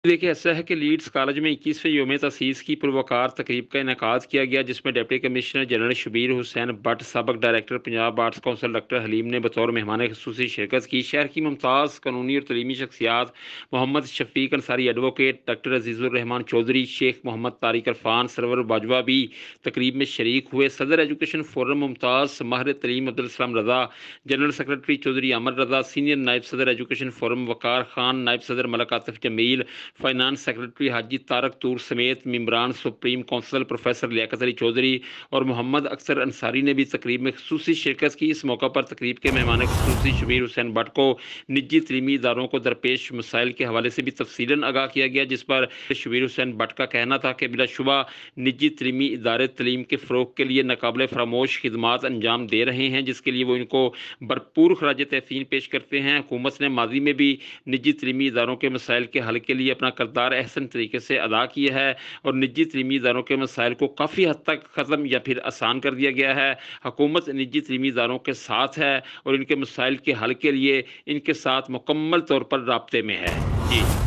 देखिए, ऐसा है कि लीड्स कॉलेज में 21वें यौम तसीस की पुरवकार तकरीब का इनेकाद किया गया, जिसमें deputy commissioner general Shabbir Hussain Bhatt, सबक director Punjab arts council doctor Haleem ने बतौर मेहमान खसूसी शिरकत की। शहर की मुमताज़ कानूनी और तलीमी शख्सियात मोहम्मद शफीक अंसारी एडवोकेट, डॉक्टर अजीज़ुर रहमान चौधरी, शेख मोहम्मद तारिक अरफान, सरवर बाजवा भी तकरीब में शरीक हुए। सदर एजुकेशन फोरम मुमताज़ माहिर तलीम Abdul Salam Raza, general secretary Chaudhry Amar Raza, senior नायब सदर एजुकेशन फोरम वकार खान, नायब सदर मलक आतिफ जमील, फाइनेंस सेक्रेटरी हाजी तारक तूर समेत मेंबरान supreme council professor Liaquat Ali Chaudhry और मोहम्मद अख्तर अंसारी ने भी तकरीब में खसूसी शिरकत की। इस मौका पर तकरीब के मेहमान खसूसी शबीर हुसैन भट्ट को निजी तलीमी इदारों को दरपेश मसाइल के हवाले से भी तफसीलन आगाह किया गया, जिस पर शबीर हुसैन भट्ट का कहना था कि बिलाशुबा निजी तलीमी इदारे तलीम के फ़रोग के लिए नाकाबिल फरामोश खिदमात अंजाम दे रहे हैं, जिसके लिए वो इनको भरपूर खराज तहसीन पेश करते हैं। हुकूमत ने माजी में भी निजी तलीमी इदारों के मसाइल के हल के लिए अपना किरदार अहसन तरीके से अदा किया है और निजी तलीमी इदारों के मसाइल को काफ़ी हद तक ख़त्म या फिर आसान कर दिया गया है। हुकूमत निजी तलीमी इदारों के साथ है और इनके मसाइल के हल के लिए इनके साथ मुकम्मल तौर पर राब्ते में है। जी।